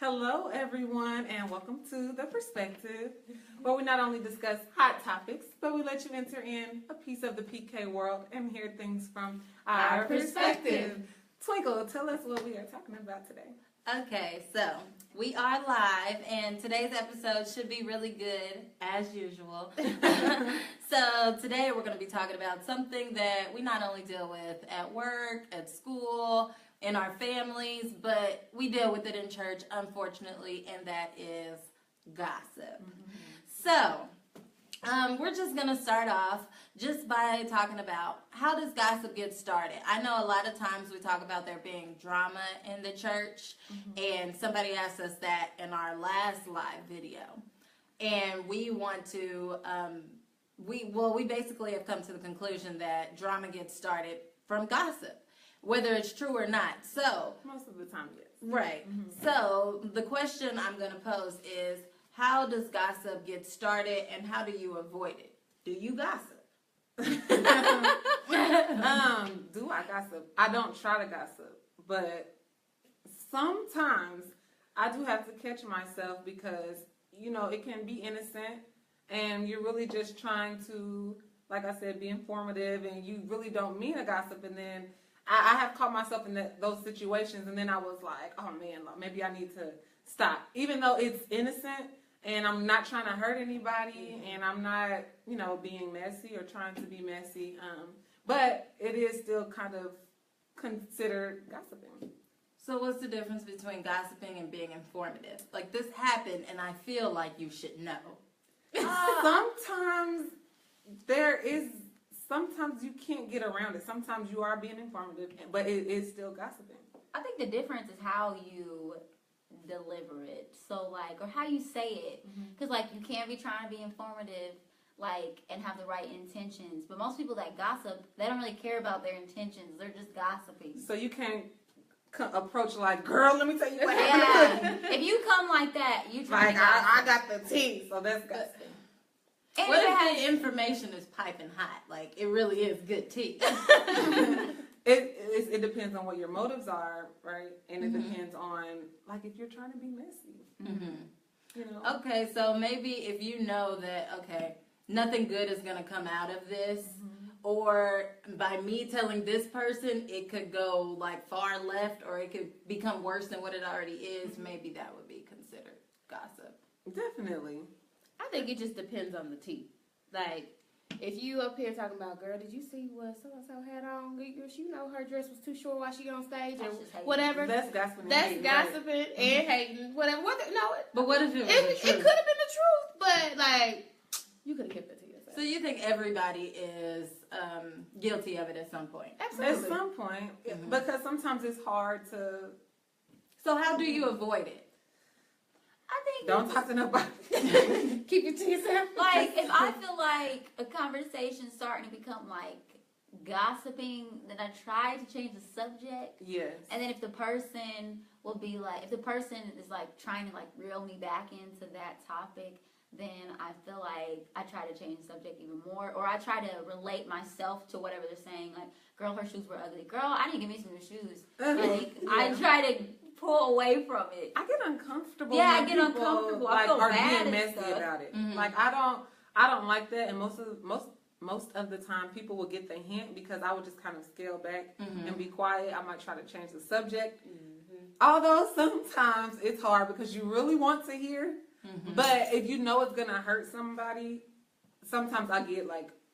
Hello, everyone, and welcome to The Perspective, where we not only discuss hot topics, but we let you enter in a piece of the PK world and hear things from our perspective. Twinkle, tell us what we are talking about today. Okay, so we are live, and today's episode should be really good, as usual. So today we're going to be talking about something that we not only deal with at work, at school, in our families, but we deal with it in church, unfortunately, and that is gossip. So, we're just going to start off just by talking about how does gossip get started. I know a lot of times we talk about there being drama in the church, and somebody asked us that in our last live video. And we want to, we basically have come to the conclusion that drama gets started from gossip, whether it's true or not. So Most of the time, yes. right. So the question I'm going to pose is, how does gossip get started, and how do you avoid it? Do you gossip? Do I gossip? I don't try to gossip, but sometimes I do have to catch myself because, it can be innocent and you're really just trying to, like I said, be informative, and you really don't mean to gossip, and then I have caught myself in those situations, and then I was like, oh man, maybe I need to stop. Even though it's innocent and I'm not trying to hurt anybody and I'm not, being messy or trying to be messy, but it is still kind of considered gossiping. So what's the difference between gossiping and being informative? Like, this happened and I feel like you should know. Sometimes you can't get around it. Sometimes you are being informative, but it is still gossiping. I think the difference is how you deliver it. So, or how you say it. Because, you can't be trying to be informative, and have the right intentions. But most people that gossip, they don't really care about their intentions. They're just gossiping. So you can't approach like, girl, let me tell you what happened. Yeah. If you come like that, you try to I got the tea, so that's gossiping. And What if the information is piping hot? Like, it really is good tea. It depends on what your motives are, right? And it depends on, if you're trying to be messy. Okay, so maybe if you know that, nothing good is going to come out of this, or by me telling this person, it could go, far left, or it could become worse than what it already is, maybe that would be considered gossip. Definitely. I think it just depends on the tea. If you up here talking about, girl, did you see what so-and-so had on? Her dress was too short while she on stage or whatever. That's gossiping. That's gossiping and hating, whatever. But what if it was the it truth? could have been the truth, but, you could have kept it to yourself. So you think everybody is guilty of it at some point? Absolutely. At some point, because sometimes it's hard to... So how do you avoid it? I think Don't talk to nobody. Keep it to yourself. if I feel like a conversation's starting to become gossiping, then I try to change the subject. Yes. And then if the person will be if the person is trying to reel me back into that topic, then I feel like I try to change the subject even more, or I try to relate myself to whatever they're saying. Girl, her shoes were ugly. Girl, I didn't give me some new shoes. I try to pull away from it. I get uncomfortable. Yeah, when I get people, uncomfortable. I feel are bad being and messy stuff. about it. Mhm. I don't like that, and most of the time people will get the hint because I would just kind of scale back and be quiet. I might try to change the subject. Although sometimes it's hard because you really want to hear, but if you know it's gonna hurt somebody, sometimes I get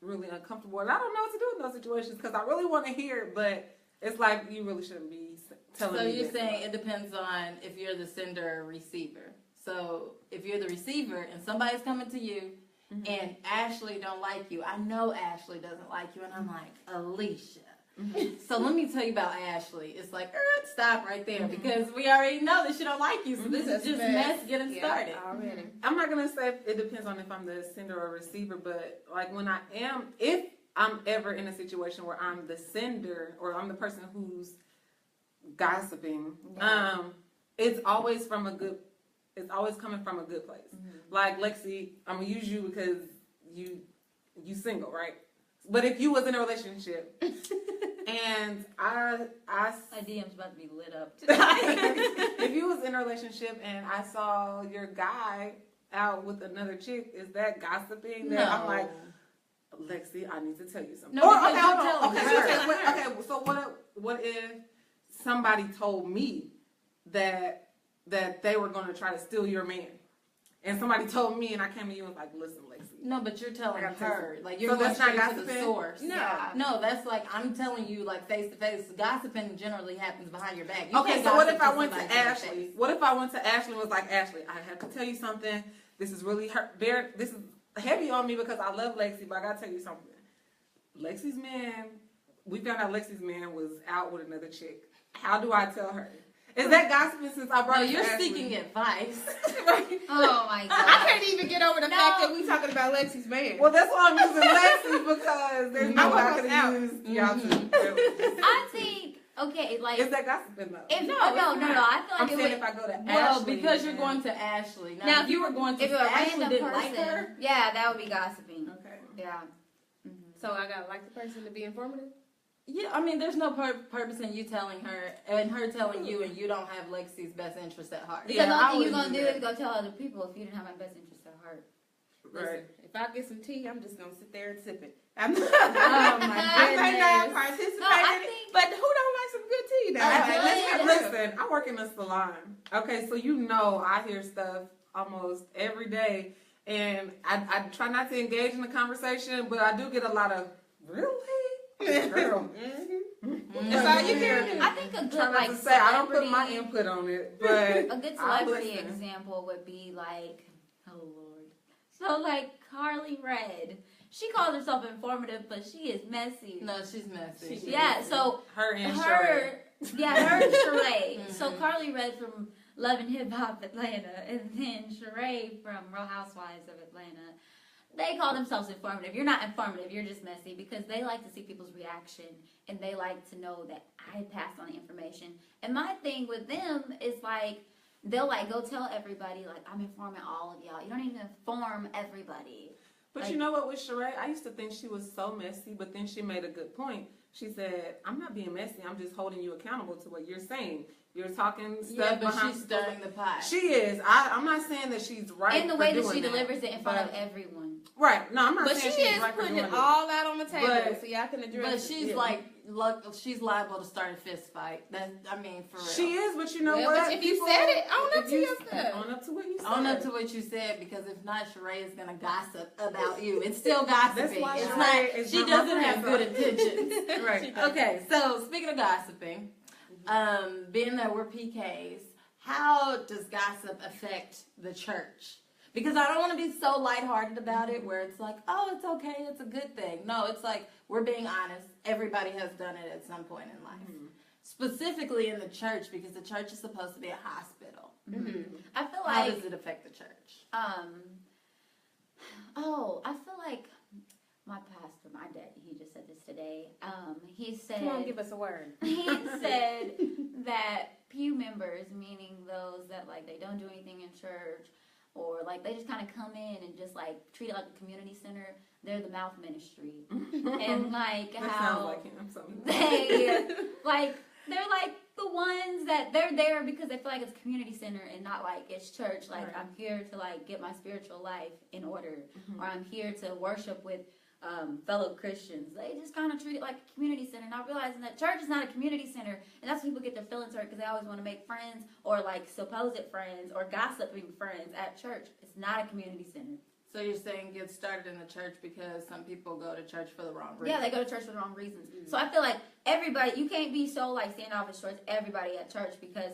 really uncomfortable, and I don't know what to do in those situations because I really want to hear it, but it's you really shouldn't be telling me. So you're this. saying it depends on if you're the sender or receiver. So if you're the receiver and somebody's coming to you and Ashley don't like you, I know Ashley doesn't like you, and I'm like, Alicia. So let me tell you about Ashley. It's stop right there because we already know that she don't like you. So this is just mess getting started. Already. I'm not gonna say it depends on if I'm the sender or receiver, but if I'm ever in a situation where I'm the sender or I'm the person who's gossiping, it's always coming from a good place. Lexi, I'm gonna use you because you single, right? But if you was in a relationship and My DM's about to be lit up. if you was in a relationship and I saw your guy out with another chick, is that gossiping? That I'm like, Lexi, I need to tell you something. No, Or, because okay, you're hold on. telling Okay, her. so okay, so what if somebody told me that they were going to try to steal your man, and somebody told me, and I came to you and was like, listen, Lexi. No, but you're telling I gotta tell her. you. Like, you're So going that's not straight to the gossiping? source. No. Yeah. No, that's like, I'm telling you, like, face to face. Gossiping generally happens behind your back. You Okay, can't so what gossip if I went to somebody their Ashley? face. What if I went to Ashley and was like, Ashley, I have to tell you something. This is really this is heavy on me because I love Lexi, but I gotta tell you something. Lexi's man, we found out Lexi's man was out with another chick. How do I tell her? Is that gossiping since I brought No, it to you're Ashley? seeking advice. Oh my I god. can't even get over the No. fact that we talking about Lexi's man. Well, that's why I'm using Lexi because there's no I'm way I almost could out. have used y'all two. I think okay, like Is that gossiping though? if No, no, it's no, not. I feel I'm like it saying would. if I go to Well, Ashley. because you're and- going to Ashley. Now, Now, if you were going to If a Ashley random didn't person, like her, yeah, that would be gossiping. Okay. Yeah. So I gotta like the person to be informative? yeah, I mean, there's no purpose in you telling her and her telling you, and you don't have Lexi's best interest at heart. Because Yeah, the I only thing you're wouldn't gonna do do is that. go tell other people if you didn't have my best interest at heart. Right. Listen, if I get some tea, I'm just gonna sit there and sip it. I'm Oh, my I may not goodness. participate No, I in it, think- but who don't like some good tea now? Okay, Listen, I work in a salon. Okay, so you know I hear stuff almost every day, and I try not to engage in the conversation, but I do get a lot of really, girl. Mm-hmm. That's all you can do. I think a good Try not like to say I don't put my celebrity- input on it, but a good I celebrity listen. example would be like, oh lord, so like Carly Red. She calls herself informative, but she is messy. No, she's messy. Yeah, so her and Sheree. her and Sheree. Mhm. So Carly Red from Love and Hip Hop Atlanta, and then Sheree from Real Housewives of Atlanta. They call themselves informative. You're not informative. You're just messy because they like to see people's reaction and they like to know that I passed on the information. And my thing with them is like they'll like go tell everybody like I'm informing all of y'all. You don't even inform everybody. But Like- you know what, with Sheree, I used to think she was so messy, but then she made a good point. She said, I'm not being messy, I'm just holding you accountable to what you're saying. You're talking stuff Yeah, but behind she's stirring the pot. She is. I'm not saying that she's right. In the for way that doing she delivers it in front of but- everyone. Right. No, I'm not But she saying she's is right for putting doing it it. all out on the table, But- so y'all can address But it. she's Yeah. like, she's liable to start a fist fight. That I mean, for real. She is, but you know Well, what? but if you People- said it, own up if to you- your stuff. Own up to what you said. Own up to what you said, because if not, Sheree is gonna gossip about you. It's still gossiping. why It's Sheree not. is She not my doesn't have friend, good so- intentions. Right. Okay, so speaking of gossiping, being that we're PKs, how does gossip affect the church? Because I don't want to be so lighthearted about it where it's like, oh, it's okay, it's a good thing. No, it's like, we're being honest. Everybody has done it at some point in life. Specifically in the church, because the church is supposed to be a hospital. I feel How like does it affect the church? I feel like my pastor, my dad, he just said this today. He said Come on, give us a word. he said that pew members, meaning those that like they don't do anything in church or like they just kind of come in and just like treat it like a community center, they're the mouth ministry. And like That how sounds like him. So. they like they're like the ones that they're there because they feel like it's a community center and not like it's church. Like Right. I'm here to like get my spiritual life in order, or I'm here to worship with fellow Christians. They just kind of treat it like a community center, not realizing that church is not a community center, and that's when people get their feelings hurt because they always want to make friends or like supposed friends or gossiping friends at church. It's not a community center. So you're saying get started in the church because some people go to church for the wrong reason? Yeah, they go to church for the wrong reasons. So I feel like everybody, you can't be so like standoffish towards everybody at church because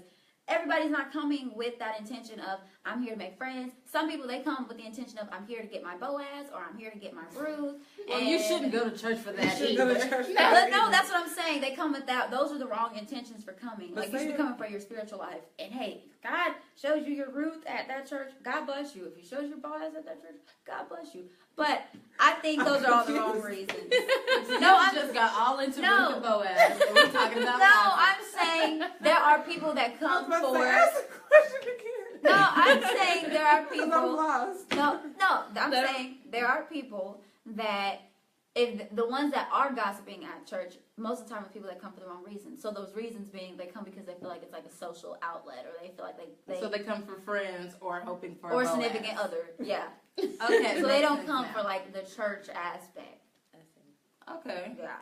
everybody's not coming with that intention of I'm here to make friends. Some people they come with the intention of I'm here to get my Boaz or I'm here to get my Ruth. Well, you shouldn't go to church for that You should either. go to church. But no, that's what I'm saying. They come with that. Those are the wrong intentions for coming. But Like you should be say- coming for your spiritual life. And hey, if God shows you your Ruth at that church, God bless you. If He shows your Boaz at that church, God bless you. But I think those are all the wrong reasons. No, I just got all into No. Ruth and Boaz. We're talking about No, gossip. I'm saying there are people that I was come about to say, for. ask the question again. No, I'm saying there are 'Cause I'm people. lost. No, I'm saying there are people that if the ones that are gossiping at church, most of the time are people that come for the wrong reasons. So those reasons being they come because they feel like it's like a social outlet, or they feel like they So they come for friends or hoping for or a significant Boaz. other. Yeah. Okay, So they makes don't sense come now. for like the church aspect. Okay. Yeah.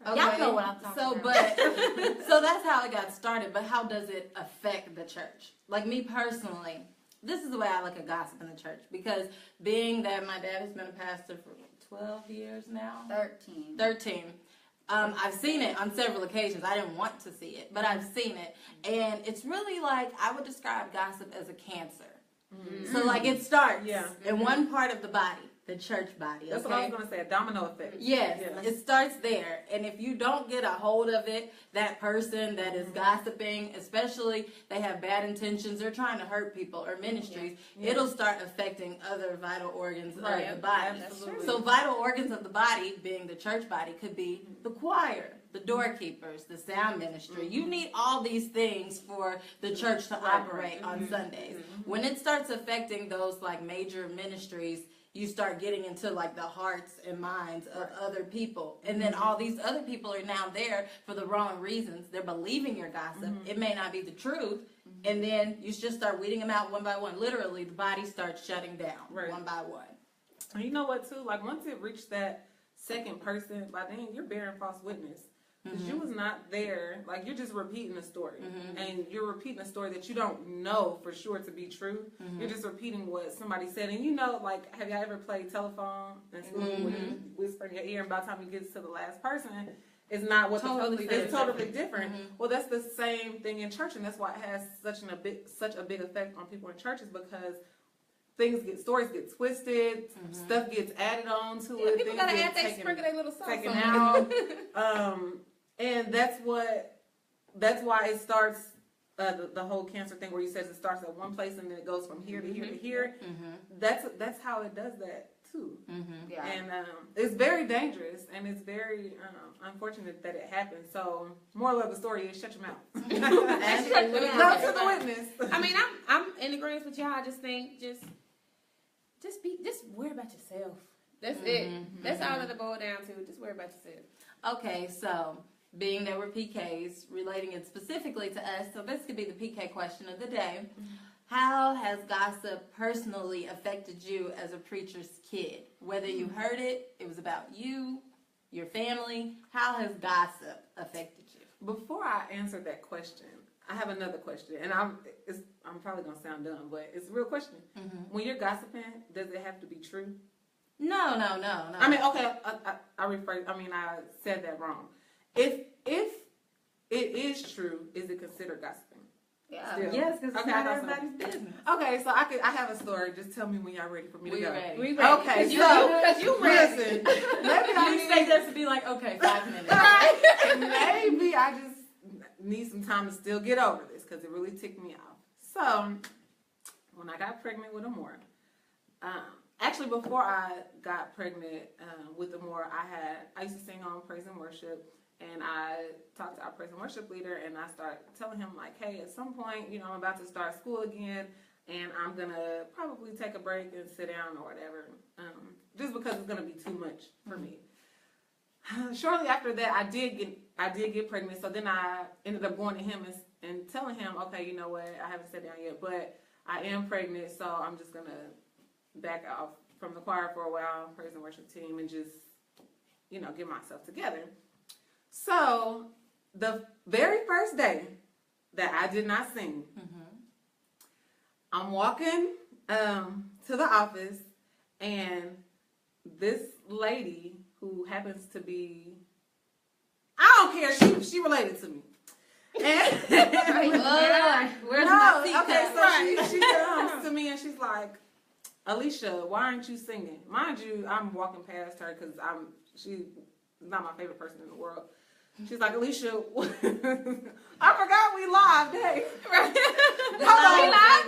Okay. Y'all know what I'm talking so, about. But so that's how it got started. But how does it affect the church? Like me personally, this is the way I look at gossip in the church, because being that my dad has been a pastor for 12 years now, 13. I've seen it on several occasions. I didn't want to see it, but I've seen it, and it's really like I would describe gossip as a cancer. So like it starts in one part of the body. The church body. That's what I was going to say, a domino effect. Yes, it starts there. And if you don't get a hold of it, that person that is gossiping, especially they have bad intentions, they're trying to hurt people or ministries, it'll start affecting other vital organs of the body. Absolutely. So vital organs of the body, being the church body, could be the choir, the doorkeepers, the sound ministry. You need all these things for the church to operate on Sundays. When it starts affecting those like major ministries, you start getting into like the hearts and minds of other people. And then all these other people are now there for the wrong reasons. They're believing your gossip. It may not be the truth. And then you just start weeding them out one by one. Literally, the body starts shutting down one by one. And you know what, too? Like, once it reached that second person, by then you're bearing false witness. Because you was not there. Like, you're just repeating a story. And you're repeating a story that you don't know for sure to be true. You're just repeating what somebody said. And you know, like, have y'all ever played telephone and school where you whisper in your ear, and by the time you get to the last person, it's not what Totally the different. it's totally different. Well, that's the same thing in church, and that's why it has such a big effect on people in churches, because stories get twisted, stuff gets added on to it. People things gotta get add sprinkle their little sauce taken on it. out. And that's why it starts the whole cancer thing, where you said it starts at one place and then it goes from here to here to here. That's how it does that too. Yeah. And it's very dangerous, and it's very unfortunate that it happened. So, moral of the story is shut your mouth. Not to the witness. I mean, I'm in agreement with y'all. I just think just worry about yourself. That's it. That's all it'll boil down to. Just worry about yourself. Okay, so being that we're PKs, relating it specifically to us, so this could be the PK question of the day. How has gossip personally affected you as a preacher's kid? Whether you heard it, it was about you, your family. How has gossip affected you? Before I answer that question, I have another question, and I'm probably gonna sound dumb, but it's a real question. When you're gossiping, does it have to be true? No. I mean, okay, I said that wrong. If it is true, is it considered gossiping? Yeah. Still? Yes, because it's Okay, not I thought so. everybody's business. Okay, so I have a story. Just tell me when y'all ready for me to We go. ready. We ready. Okay, Because you ready. listen. Maybe I You say this to be like, okay, 5 minutes. Maybe I just need some time to still get over this, because it really ticked me off. So, when I got pregnant with Amora, actually before I got pregnant with Amora, I used to sing on praise and worship, and I talked to our praise and worship leader, and I started telling him, like, hey, at some point, I'm about to start school again, and I'm gonna probably take a break and sit down or whatever, just because it's gonna be too much for me. Shortly after that, I did get pregnant. So then I ended up going to him and telling him, okay, you know what, I haven't sat down yet, but I am pregnant, so I'm just gonna back off from the choir for a while, praise and worship team, and just get myself together. So the very first day that I did not sing, I'm walking to the office, and this lady who happens to be, I don't care, she related to me. And Where's no, my seat? okay, so she comes to me and she's like, Alicia, why aren't you singing? Mind you, I'm walking past her because she's not my favorite person in the world. She's like, Alicia, I forgot we live, Dave. Hold on. We live,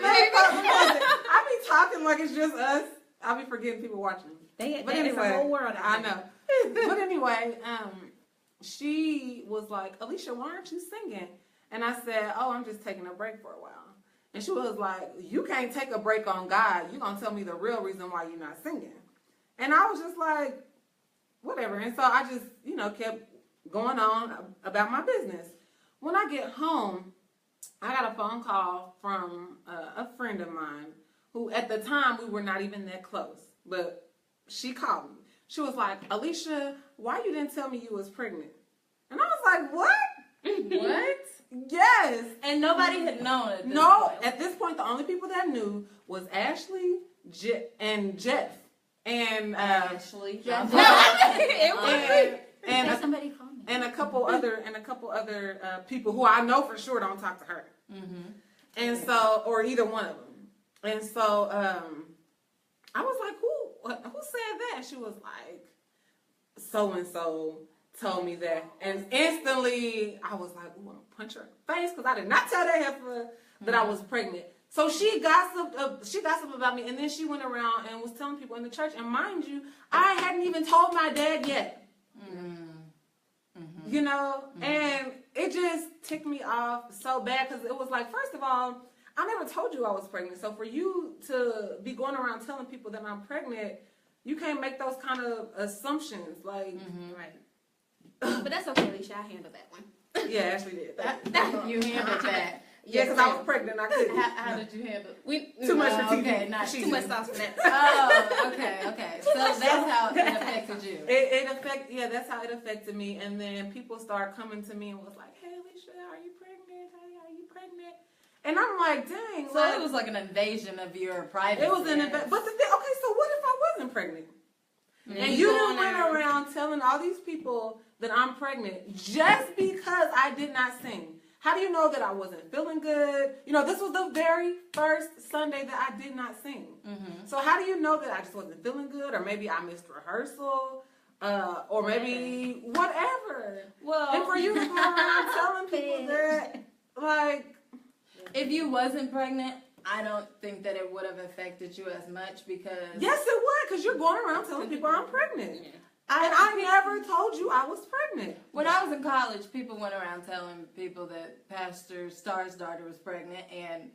I be talking like it's just us. I be forgetting people watching. But anyway, the whole world. I know. But anyway, she was like, Alicia, why aren't you singing? And I said, oh, I'm just taking a break for a while. And she was like, you can't take a break on God. You're going to tell me the real reason why you're not singing. And I was just like, whatever. And so I just, kept going on about my business. When I get home, I got a phone call from a friend of mine who at the time we were not even that close, but she called me. She was like, Alicia, why you didn't tell me you was pregnant? And I was like, what? What? Yes. And nobody had known at this No, point. at this point, the only people that knew was Ashley and Jeff. And, Ashley. Jeff. and Hey, somebody call me. and a couple other people who I know for sure don't talk to her. Mm-hmm. And so, or either one of them. And so, I was like, who said that? And she was like, so and so told me that. And instantly, I was like, ooh, I'm gonna punch her in the face because I did not tell that heifer that I was pregnant. So she gossiped about me, and then she went around and was telling people in the church. And mind you, I hadn't even told my dad yet. Mm-hmm. And it just ticked me off so bad because it was like, first of all, I never told you I was pregnant. So for you to be going around telling people that I'm pregnant, you can't make those kind of assumptions. Like, Right. But that's okay, Alicia. I handled that one. yeah, Ashley did. You handled that. Yeah, because I was pregnant. I couldn't. How did you handle it? Too much for TV. Okay, not She Too much did. sauce for that. Oh, okay. So that's how it affected you. That's how it affected me. And then people started coming to me and was like, hey, Alicia, are you pregnant? Hey, are you pregnant? And I'm like, dang. So it was like an invasion of your privacy. It was an event. But the thing, okay, so what if I wasn't pregnant? And you done went around telling all these people that I'm pregnant just because I did not sing. How do you know that I wasn't feeling good? This was the very first Sunday that I did not sing. Mm-hmm. So how do you know that I just wasn't feeling good? Or maybe I missed rehearsal? Or maybe whatever. Well, And for you to go around telling people that, like... if you wasn't pregnant, I don't think that it would have affected you as much because... Yes, it would, because you're going around telling people I'm pregnant. And I never told you I was pregnant. When I was in college, people went around telling people that Pastor Starr's daughter was pregnant, and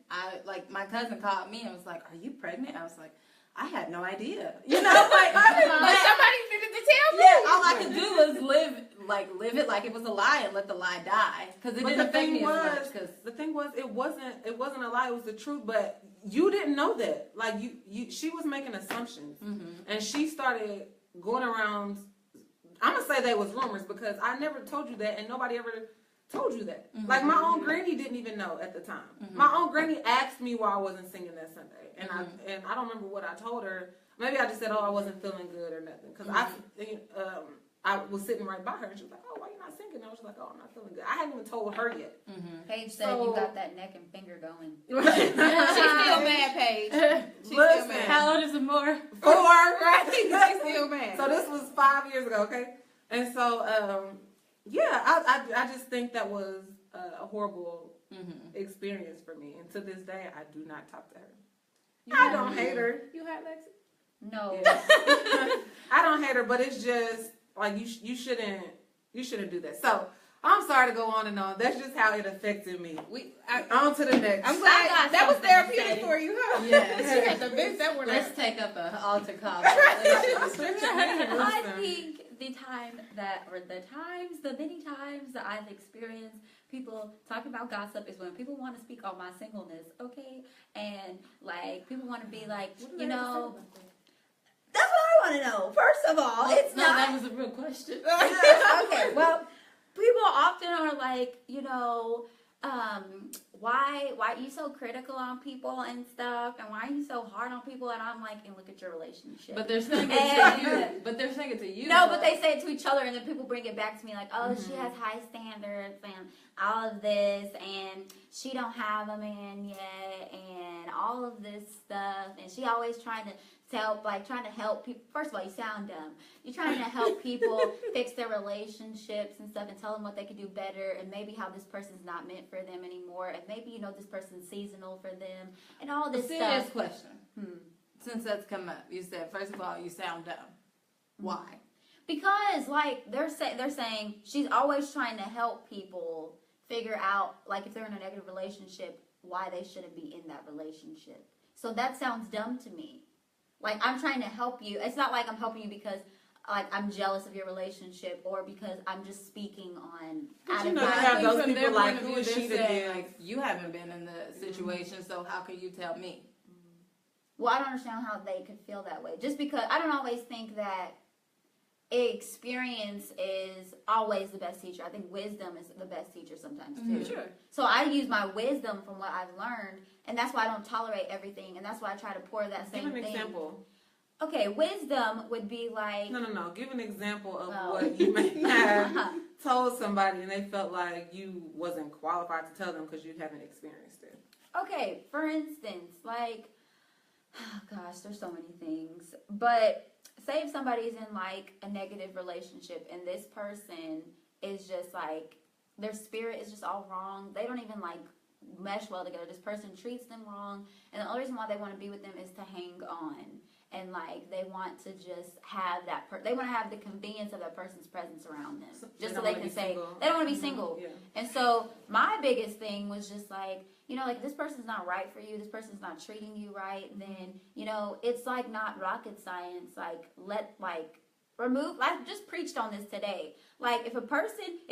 my cousin called me and was like, "Are you pregnant?" I was like, "I had no idea." But somebody needed to tell me. Yeah, all I could do was live it like it was a lie and let the lie die because it But didn't the affect thing me as was, much. Because the thing was, it wasn't a lie. It was the truth. But you didn't know that. Like she was making assumptions, and she started going around. I'm gonna say that was rumors because I never told you that, and nobody ever told you that. Like my own granny didn't even know at the time. My own granny asked me why I wasn't singing that Sunday, and I don't remember what I told her. Maybe I just said, "Oh, I wasn't feeling good" or nothing. Because I was sitting right by her, and she was like, "Oh, why you not singing?" I was like, "Oh, I'm not feeling good." I hadn't even told her yet. Paige said So- you got that neck and finger going. She's still mad, Paige. She's still Listen. mad. how old is Amore? 4, right? She's still mad. So this was 5 years ago, okay? And so, I just think that was a horrible experience for me. And to this day, I do not talk to her. I don't hate her. You had Lexi? No. I don't hate her, but it's just like you shouldn't do that. So I'm sorry to go on and on. That's just how it affected me. On to the next. I'm glad got that was something therapeutic to say. for you, huh? Yes. She had to vent that one Let's out. take up an altar call. I Listen. think the many times that I've experienced people talking about gossip is when people want to speak on my singleness, okay? And like people want to be like, What do they have to say about that? that's what I want to know. First of all, it's no, not that was a real question. okay. Well, people often are like, why are you so critical on people and stuff, and why are you so hard on people? And I'm like, and look at your relationship. But they're saying it And- to you. But they're saying it to you. No, but they say it to each other, and then people bring it back to me like, oh, she has high standards and all of this, and she don't have a man yet, and all of this stuff, and she always trying to help people. First of all, you sound dumb. You're trying to help people fix their relationships and stuff, and tell them what they can do better, and maybe how this person's not meant for them anymore, and maybe this person's seasonal for them, and all this serious stuff. question. Since that's come up, you said first of all you sound dumb. Why? Because they're saying she's always trying to help people figure out if they're in a negative relationship why they shouldn't be in that relationship. So that sounds dumb to me. I'm trying to help you. It's not like I'm helping you because like I'm jealous of your relationship, or because I'm just speaking on. But out you of know, my- you I have think those from people their like, point of who view, is she to they're saying, give? like, you haven't been in the situation, so how can you tell me? Well, I don't understand how they could feel that way. Just because I don't always think that experience is always the best teacher. I think wisdom is the best teacher sometimes too. Sure. So I use my wisdom from what I've learned, and that's why I don't tolerate everything, and that's why I try to pour that Give same an thing. example. Okay, wisdom would be like. No. Give an example of Oh. what you may have told somebody and they felt like you wasn't qualified to tell them because you haven't experienced it. Okay, for instance, like, oh gosh, there's so many things. But say if somebody's in like a negative relationship and this person is just like, their spirit is just all wrong. They don't even like mesh well together. This person treats them wrong. And the only reason why they want to be with them is to hang on. And like they want to just have that. They want to have the convenience of that person's presence around them, just so they can say they don't want to be single. Yeah. And so my biggest thing was just like, you know, like this person's not right for you. This person's not treating you right. Then you know, it's like not rocket science. Like remove. I just preached on this today. Like if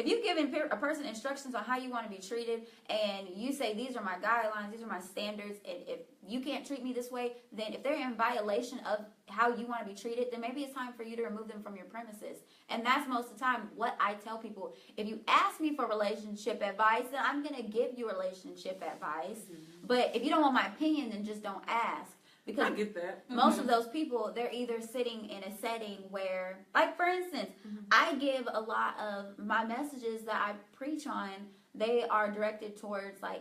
you've given a person instructions on how you want to be treated, and you say these are my guidelines, these are my standards, and if you can't treat me this way, then if they're in violation of how you want to be treated, then maybe it's time for you to remove them from your premises. And that's most of the time what I tell people. If you ask me for relationship advice, then I'm going to give you relationship advice. Mm-hmm. But if you don't want my opinion, then just don't ask. Because I get that. most of those people, they're either sitting in a setting where, like for instance, I give a lot of my messages that I preach on, they are directed towards like,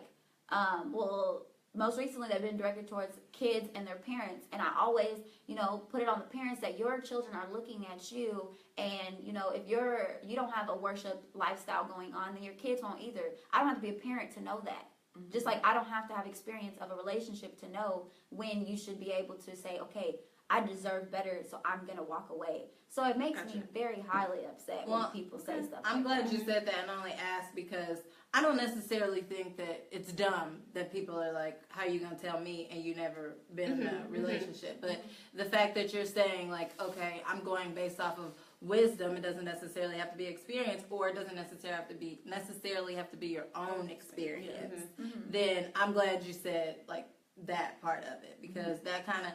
most recently they've been directed towards kids and their parents. And I always, you know, put it on the parents that your children are looking at you. And, you know, if you don't have a worship lifestyle going on, then your kids won't either. I don't have to be a parent to know that. Just like I don't have to have experience of a relationship to know when you should be able to say, okay, I deserve better, so I'm going to walk away. So it makes me very highly upset when people say stuff I'm like glad that. you said that and only asked because I don't necessarily think that it's dumb that people are like, how are you going to tell me and you never been in a relationship? But the fact that you're saying like, okay, I'm going based off of wisdom, it doesn't necessarily have to be experience, or it doesn't necessarily have to be your own experience. Then I'm glad you said like that part of it, because that kind of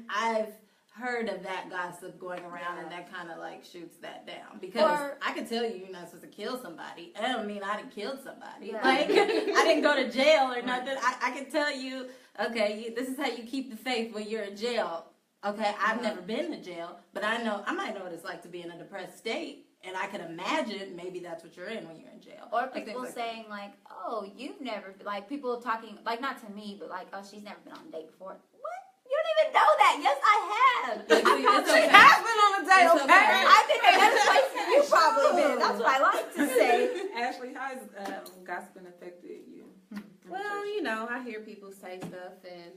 I've heard of that gossip going around, and that kind of like shoots that down, because I can tell you're not supposed to kill somebody. I don't mean I didn't kill somebody. Yeah. Like I didn't go to jail or nothing. I can tell you, okay, this is how you keep the faith when you're in jail. Okay, I've never been to jail, but I might know what it's like to be in a depressed state. And I can imagine maybe that's what you're in when you're in jail. Or like people saying like, oh, you've never, like people talking, like not to me, but like, oh, she's never been on a date before. What? You don't even know that. Yes, I have. It's She okay. has been on a date, It's okay? okay. I think another place than you probably been. That's what I like to say. Ashley, how has gossiping affected you? Well, you know, I hear people say stuff and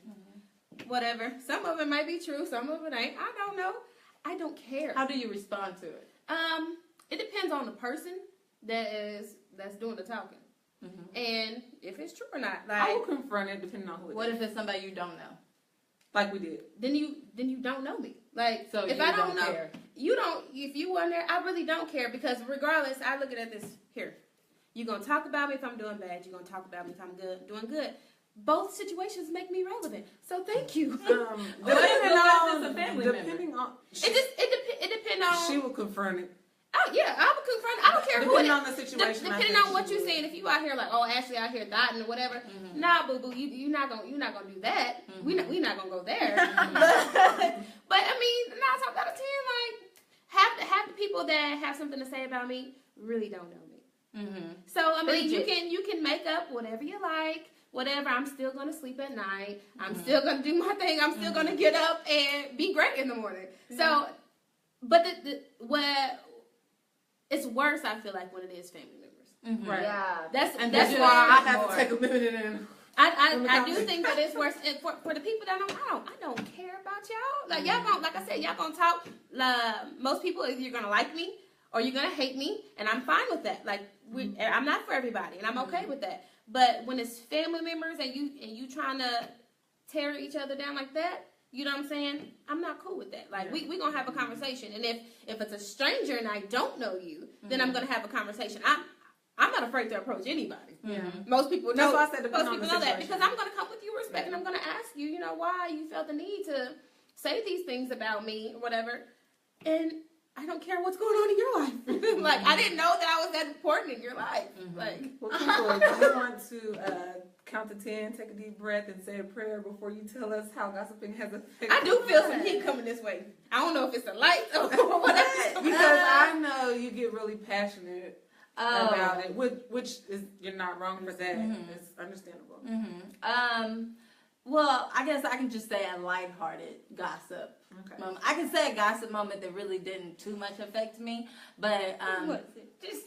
whatever. Some of it might be true, some of it ain't. I don't know. I don't care. How do you respond to it? It depends on the person that's doing the talking, and if it's true or not. I will Like, confront it depending on who it What is. if it's somebody you don't know? Like we did. then you don't know me. Like, So if you I don't know, care. you don't. If you weren't there, I really don't care, because regardless, I look at this here. You're gonna talk about me if I'm doing bad. You're gonna talk about me if I'm doing good. Both situations make me relevant. So thank you. Depending on, It depends on. she will confront it. Oh yeah, I would confront. I don't care who it Depending is. on the situation. I Depending think on what she you're would. saying, if you out here like, oh, Ashley out here thotting or whatever, nah, boo boo, you're not gonna do that. We not gonna go there. But I mean, 9 times out of 10, like half the people that have something to say about me really don't know me. So I mean, you can make up whatever you like. Whatever, I'm still gonna sleep at night. I'm still gonna do my thing. I'm still gonna get up and be great in the morning. So, but what it's worse, I feel like, when it is family members. Right. Yeah. That's That's why why I have to take a minute in. I do think that it's worse. And for the people that I don't care about y'all. Like y'all gonna, like I said, y'all gonna talk. Most people, either you're gonna like me or you're gonna hate me, and I'm fine with that. Like I'm not for everybody, and I'm okay with that. But when it's family members and you trying to tear each other down like that, you know what I'm saying? I'm not cool with that. Like, we gonna have a conversation. And if it's a stranger and I don't know you, then I'm gonna have a conversation. I'm not afraid to approach anybody. Yeah. Most people know. That's why I said Most people know that because I'm gonna come with you respect and I'm gonna ask you, why you felt the need to say these things about me or whatever. And I don't care what's going on in your life. Like, I didn't know that I was that important in your life. Like, Well, people, do you want to count to 10, take a deep breath, and say a prayer before you tell us how gossiping has affected I do feel some heat coming this way. I don't know if it's the light or whatever. Because I know you get really passionate about it, which is, you're not wrong for that. It's understandable. Well, I guess I can just say a lighthearted gossip. Okay. I can say a gossip moment that really didn't too much affect me, but What? Just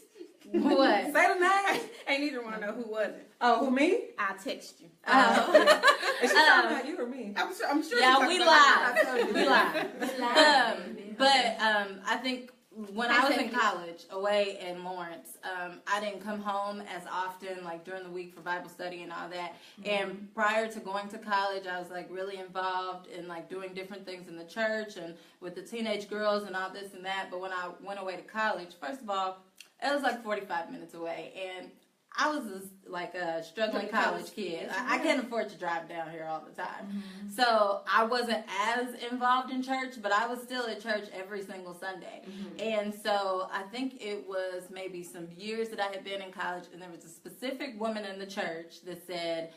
what? Say the name. I neither want to know who was it. Oh, who, me? I'll text you. Is she talking about you or me? I'm sure. Yeah, she's we talking about lied. you. We lied. But I think when I was in college, away in Lawrence, I didn't come home as often, like during the week for Bible study and all that. And prior to going to college, I was like really involved in like doing different things in the church and with the teenage girls and all this and that. But when I went away to college, first of all, it was like 45 minutes away, and I was like a struggling college kid. I can't afford to drive down here all the time. So I wasn't as involved in church, but I was still at church every single Sunday. And so I think it was maybe some years that I had been in college, and there was a specific woman in the church that said,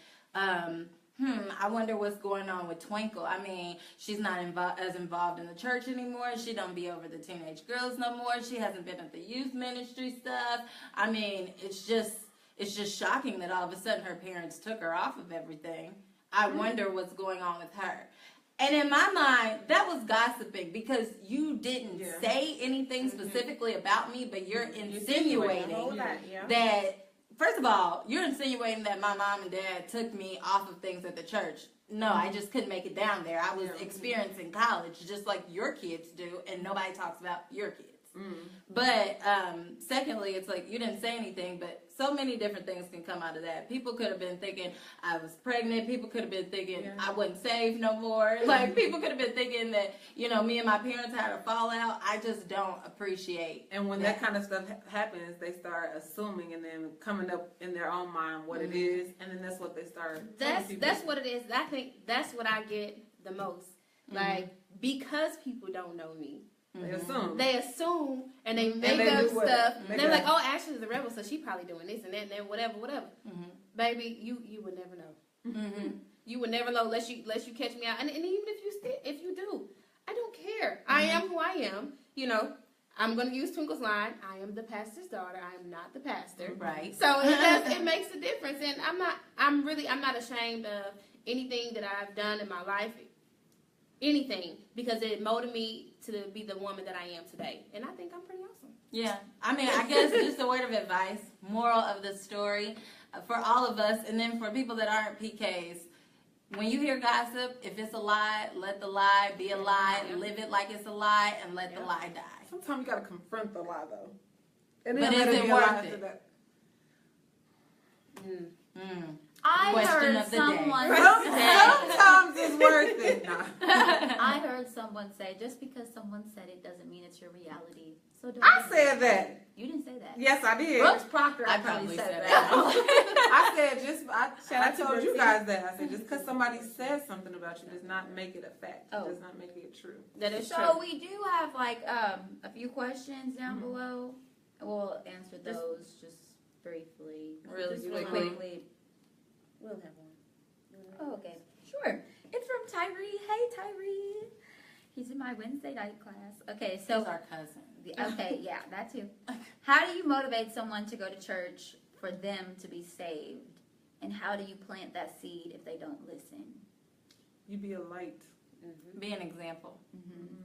I wonder what's going on with Twinkle. I mean, she's not as involved in the church anymore. She don't be over the teenage girls no more. She hasn't been at the youth ministry stuff. I mean, it's just shocking that all of a sudden her parents took her off of everything. I wonder what's going on with her. And in my mind, that was gossiping because you didn't say anything specifically about me, but you're insinuating that. First of all, you're insinuating that my mom and dad took me off of things at the church. No, I just couldn't make it down there. I was experiencing college just like your kids do, and nobody talks about your kids. But secondly, it's like you didn't say anything, but so many different things can come out of that. People could have been thinking I was pregnant. People could have been thinking I wasn't saved no more. Like, people could have been thinking that, me and my parents had a fallout. I just don't appreciate. And when that kind of stuff happens, they start assuming and then coming up in their own mind what it is, and then that's what they start. That's what it is. I think that's what I get the most. Like, because people don't know me. They assume and they make up stuff. They're like, oh, Ashley's a rebel, so she probably doing this and that and then whatever. Baby, you would never know. You would never know unless you catch me out. And even if you do, I don't care. I am who I am. I'm going to use Twinkle's line. I am the pastor's daughter. I am not the pastor. Right. So it makes a difference, and I'm not ashamed of anything that I've done in my life. Anything, because it molded me to be the woman that I am today. And I think I'm pretty awesome. Yeah. I mean, I guess just a word of advice, moral of the story for all of us, and then for people that aren't PKs, when you hear gossip, if it's a lie, let the lie be a lie, live it like it's a lie, and let the lie die. Sometimes you got to confront the lie, though. And but is it worth it? I Question heard of the someone day. Sometimes it's worth it. Nah. I heard someone say, just because someone said it doesn't mean it's your reality. So don't I said that. You didn't say that. Yes, I did. Brooks Proctor I actually probably said said I said I told you Brooksy. guys that. I said just because somebody says something about you does not make it a fact. It does not make it true. That is true. So we do have a few questions down below. We'll answer those just briefly. Really Just quickly. We'll have one. Oh, okay. Sure. It's from Tyree. Hey, Tyree. He's in my Wednesday night class. Okay, so. He's our cousin. Okay, yeah, that too. How do you motivate someone to go to church for them to be saved? And how do you plant that seed if they don't listen? You be a light. Be an example.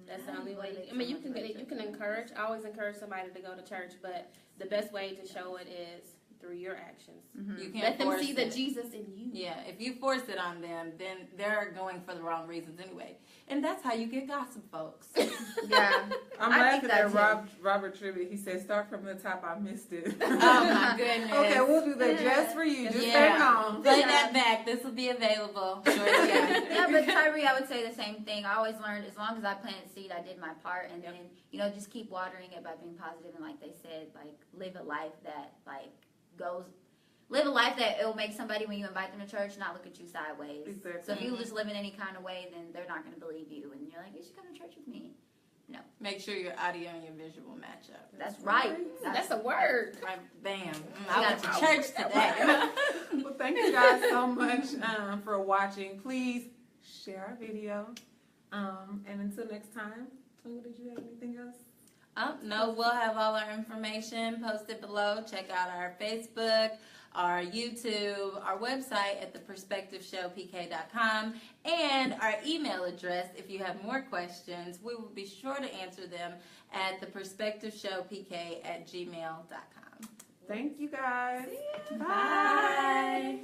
That's the only way. You can encourage. I always encourage somebody to go to church, but the best way to show it is through your actions. You can't Let them force see the it. Jesus in you. Yeah, if you force it on them, then they're going for the wrong reasons anyway. And that's how you get gossip, folks. Yeah. I'm I laughing think at that's Robert Tribute. He said, "Start from the top. I missed it." Oh my goodness. Okay, we'll do that just for you. Just Yeah. hang on. Play that back. This will be available. Sure, yeah. Yeah, but Tyree, me, I would say the same thing. I always learned as long as I planted seed, I did my part, and then just keep watering it by being positive, and like they said, like live a life that live a life that it will make somebody when you invite them to church not look at you sideways. Exactly. So if you just live in any kind of way, then they're not going to believe you, and you're like, you should come to church with me. No, Make sure your audio and your visual match up. that's right. That's a word. Right, bam. I I went to got church today. Well, thank you guys so much for watching. Please share our video. And until next time, Twinkle, did you have anything else? No, we'll have all our information posted below. Check out our Facebook, our YouTube, our website at theperspectiveshowpk.com, and our email address. If you have more questions, we will be sure to answer them at theperspectiveshowpk@gmail.com. Thank you guys. Bye.